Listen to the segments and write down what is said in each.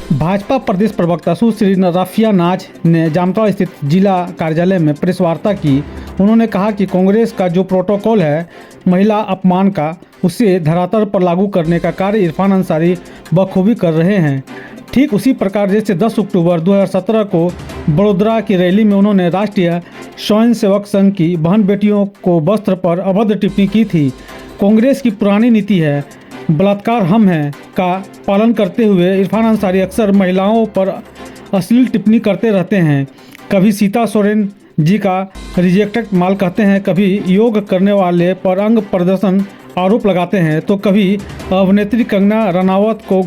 भाजपा प्रदेश प्रवक्ता सुश्री रफिया नाज ने जामताड़ा स्थित जिला कार्यालय में प्रेस वार्ता की। उन्होंने कहा कि कांग्रेस का जो प्रोटोकॉल है महिला अपमान का, उसे धरातल पर लागू करने का कार्य इरफान अंसारी बखूबी कर रहे हैं। ठीक उसी प्रकार जैसे 10 अक्टूबर 2017 को बड़ोदरा की रैली में उन्होंने राष्ट्रीय स्वयंसेवक संघ की बहन बेटियों को वस्त्र पर अभद्र टिप्पणी की थी। कांग्रेस की पुरानी नीति है बलात्कार हम हैं का पालन करते हुए इरफान अंसारी अक्सर महिलाओं पर अश्लील टिप्पणी करते रहते हैं। कभी सीता सोरेन जी का रिजेक्टेड माल कहते हैं, कभी योग करने वाले पर अंग प्रदर्शन आरोप लगाते हैं, तो कभी अभिनेत्री कंगना रनावत को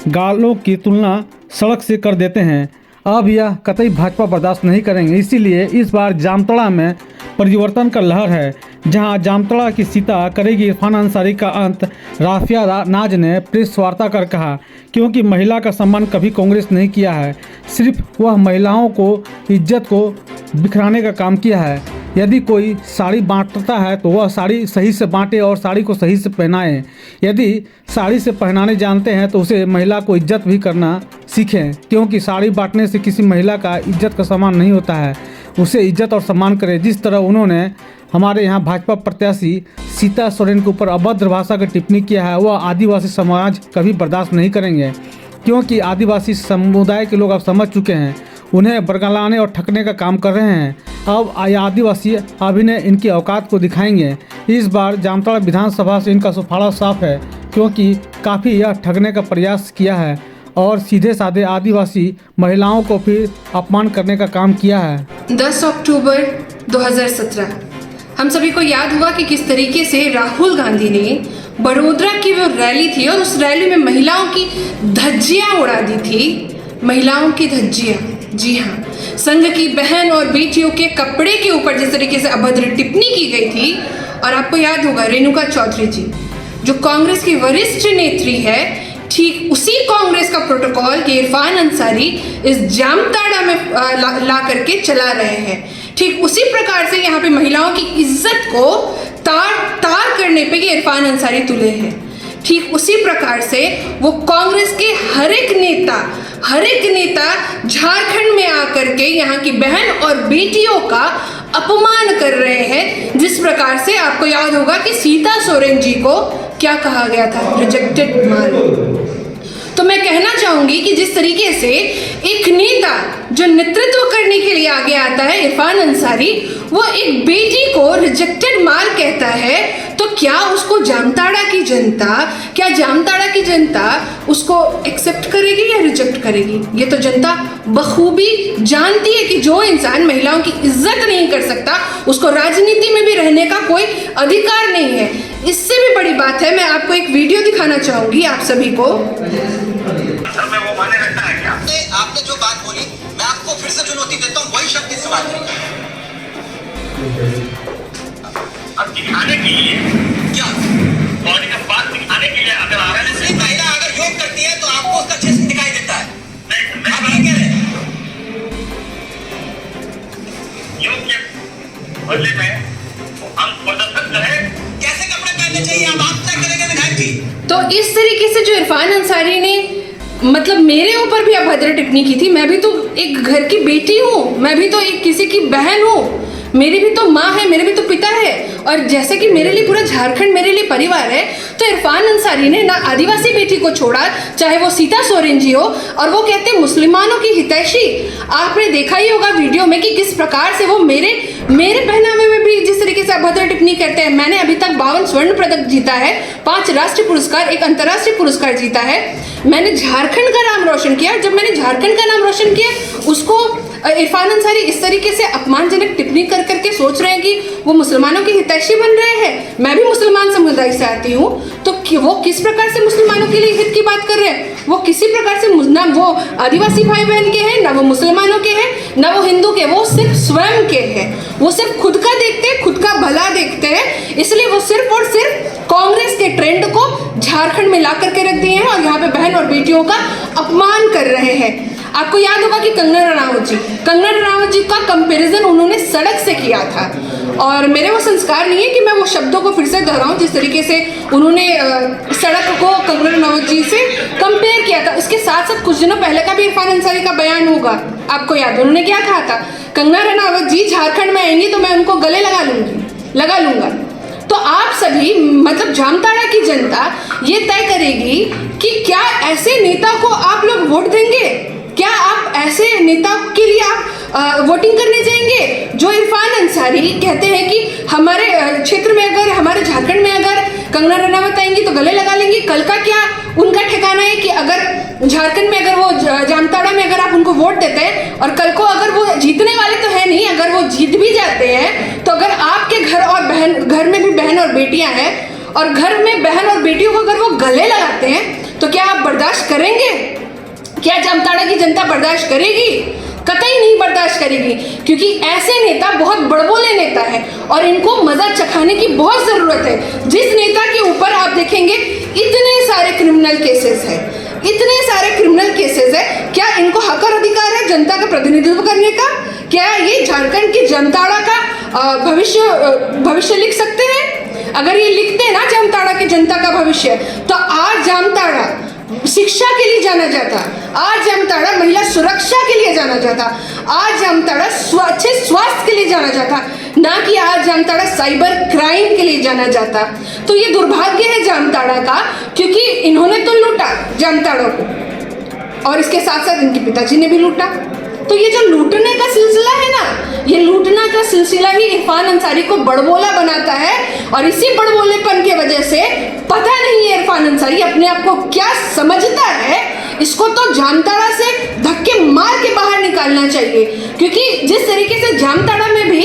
गालों की तुलना सड़क से कर देते हैं। अब यह कतई भाजपा बर्दाश्त नहीं करेंगे, इसीलिए इस बार जामताड़ा में परिवर्तन का लहर है, जहां जामताड़ा की सीता करेगी इरफान अंसारी का अंत। रफिया नाज ने प्रेस वार्ता कर कहा, क्योंकि महिला का सम्मान कभी कांग्रेस नहीं किया है, सिर्फ वह महिलाओं को इज्जत को बिखराने का काम किया है। यदि कोई साड़ी बांटता है तो वह साड़ी सही से बांटे और साड़ी को सही से पहनाए। यदि साड़ी से पहनाने जानते हैं तो उसे महिला को इज्जत भी करना सीखें, क्योंकि साड़ी बांटने से किसी महिला का इज्जत का सम्मान नहीं होता है। उसे इज्जत और सम्मान करें। जिस तरह उन्होंने हमारे यहाँ भाजपा प्रत्याशी सीता सोरेन के ऊपर अभद्र भाषा की टिप्पणी किया है, वह आदिवासी समाज कभी बर्दाश्त नहीं करेंगे, क्योंकि आदिवासी समुदाय के लोग अब समझ चुके हैं, उन्हें बरगलाने और ठगने का काम कर रहे हैं। अब आदिवासी अभिनय इनकी औकात को दिखाएंगे। इस बार जामताड़ा विधानसभा से इनका सुफाड़ा साफ है, क्योंकि काफ़ी यह ठगने का प्रयास किया है और सीधे साधे आदिवासी महिलाओं को फिर अपमान करने का काम किया है। 10 अक्टूबर 2017 हम सभी को याद होगा कि किस तरीके से राहुल गांधी ने बड़ोदरा की वो रैली थी और उस रैली में महिलाओं की धज्जियां उड़ा दी थी। महिलाओं की धज्जियां, जी हाँ, संघ की बहन और बेटियों के कपड़े के ऊपर जिस तरीके से अभद्र टिप्पणी की गई थी। और आपको याद होगा रेणुका चौधरी जी, जो कांग्रेस की वरिष्ठ नेत्री है, ठीक उसी कांग्रेस का प्रोटोकॉल कि इरफान अंसारी इस जामताड़ा में ला करके चला रहे हैं। ठीक उसी प्रकार से यहाँ पे महिलाओं की इज्जत को तार तार करने पे ये इरफान अंसारी तुले हैं। ठीक उसी प्रकार से वो कांग्रेस के हर एक नेता झारखंड में आकर के यहाँ की बहन और बेटियों का अपमान कर रहे हैं। जिस प्रकार से आपको याद होगा कि सीता सोरेन जी को क्या कहा गया था, रिजेक्टेड माल। तो मैं कहना चाहूंगी कि जिस तरीके से एक नेता जो नेतृत्व करने के लिए आगे आता है, इरफान अंसारी, वो एक बेटी को रिजेक्टेड माल कहता है, तो क्या उसको जामताड़ा की जनता उसको एक्सेप्ट करेगी या रिजेक्ट करेगी? ये तो जनता बखूबी जानती है कि जो इंसान महिलाओं की इज्जत नहीं कर सकता, उसको राजनीति में भी रहने का कोई अधिकार नहीं है। इससे भी बड़ी बात है, मैं आपको एक वीडियो दिखाना चाहूंगी आप सभी को। सर में वो माने रहता है क्या? आपने जो बात बोली, मैं आपको फिर से चुनौती देता हूँ, वही शब्द इस बात करिए। अब दिखाने के लिए क्या? बॉडी का पार्ट दिखाने के लिए अगर आ रहे हैं, महिला अगर योग करती है तो आपको उसका चेस्ट दिखाई देता है। मैं आप ये कह रहे हैं? योग के बदले में हम प्रदर्शन करें। कैसे कपड़े पहनने चाहिए आप तय करेंगे विधायक जी। तो इस तरीके से जो इरफान अंसारी ने मतलब मेरे ऊपर भी अभद्र टिप्पणी की थी। मैं भी तो एक घर की बेटी हूँ, मैं भी तो एक किसी की बहन हूँ, मेरी भी तो माँ है, मेरे भी तो पिता है, और जैसे कि मेरे लिए पूरा झारखंड मेरे लिए परिवार है, तो इरफान अंसारी ने ना आदिवासी बेटी को छोड़ा, चाहे वो सीता सोरेन जी हो, और वो कहते हैं मुसलमानों की हितैषी। आपने देखा ही होगा वीडियो में कि किस प्रकार से वो मेरे पहनावे में भी जिस तरीके से अभद्र टिप्पणी करते हैं। मैंने अभी तक 52 स्वर्ण पदक जीता है, 5 राष्ट्रीय पुरस्कार, 1 अंतर्राष्ट्रीय पुरस्कार जीता है। मैंने झारखंड का नाम रोशन किया। जब मैंने झारखंड का नाम रोशन किया, उसको इरफान अंसारी इस तरीके से अपमानजनक टिप्पणी कर करके सोच रहे हैं कि वो मुसलमानों की हितैषी बन रहे हैं। मैं भी मुसलमान समुदाय से आती हूँ, तो वो किस प्रकार से मुसलमानों के लिए हित की बात कर रहे हैं? वो किसी प्रकार से ना वो आदिवासी भाई बहन के हैं, ना वो मुसलमानों के हैं, ना वो हिंदू के, वो सिर्फ स्वयं के हैं। वो सिर्फ खुद का देखते हैं, खुद का भला देखते हैं, इसलिए वो सिर्फ और सिर्फ कांग्रेस के ट्रेंड को झारखंड में ला करके रख दिए हैं और यहाँ पे बहन और बेटियों का अपमान कर रहे हैं। आपको याद होगा कि कंगना रनावत जी का कंपैरिजन उन्होंने सड़क से किया था, और मेरे वो संस्कार नहीं है कि मैं वो शब्दों को फिर से दोहराऊं जिस तरीके से उन्होंने सड़क को कंगना रनावत जी से कंपेयर किया था। इसके साथ साथ कुछ दिनों पहले का भी इरफान अंसारी का बयान होगा, आपको याद है उन्होंने क्या कहा था, कंगना रनावत जी झारखंड में आएंगी तो मैं उनको गले लगा लूंगा। तो आप सभी मतलब जामताड़ा की जनता ये तय करेगी कि क्या ऐसे नेता को आप लोग वोट देंगे, क्या आप ऐसे नेता के लिए आप वोटिंग करने जाएंगे जो इरफान अंसारी कहते हैं कि हमारे क्षेत्र में अगर हमारे झारखंड में अगर कंगना रनावत आएंगी तो गले लगा लेंगी। कल का क्या उनका ठिकाना है कि अगर झारखंड में अगर वो जामताड़ा में अगर आप उनको वोट देते हैं और कल को अगर वो जीतने वाले तो है नहीं, अगर वो जीत भी जाते हैं तो अगर आपके घर में भी बहन और बेटियां हैं और घर में बहन और बेटियों को अगर वो गले लगाते हैं तो क्या आप बर्दाश्त करेंगे? क्या जामताड़ा की जनता बर्दाश्त करेगी? कतई नहीं बर्दाश्त करेगी, क्योंकि ऐसे नेता बहुत बड़बोले नेता है और इनको मजा चखाने की बहुत जरूरत है। जिस नेता के ऊपर आप देखेंगे इतने सारे क्रिमिनल केसेस है, इतने सारे क्रिमिनल केसेस है, क्या इनको हक और अधिकार है जनता का प्रतिनिधित्व करने का? क्या ये झारखंड की जामताड़ा का भविष्य लिख सकते हैं? अगर ये लिखते हैं ना जामताड़ा की जनता का भविष्य, तो आज जामताड़ा शिक्षा के लिए जाना जाता, आज जामताड़ा महिला सुरक्षा के लिए जाना जाता, आज जामताड़ा अच्छे स्वास्थ्य के लिए जाना जाता, ना कि आज जामताड़ा साइबर क्राइम के लिए जाना जाता। तो ये दुर्भाग्य है जामताड़ा का, क्योंकि इन्होंने तो लूटा जामताड़ा को और इसके साथ साथ इनके पिताजी ने भी लूटा। तो ये जो लूटने का सिलसिला है ना, ये लूटना का सिलसिला ही इरफान अंसारी को बड़बोला बनाता है और इसी बड़बोलेपन की वजह से पता नहीं है इरफान अंसारी अपने आप को क्या समझता है। इसको तो जामताड़ा से धक्के मार के बाहर निकालना चाहिए, क्योंकि जिस तरीके से जामताड़ा में भी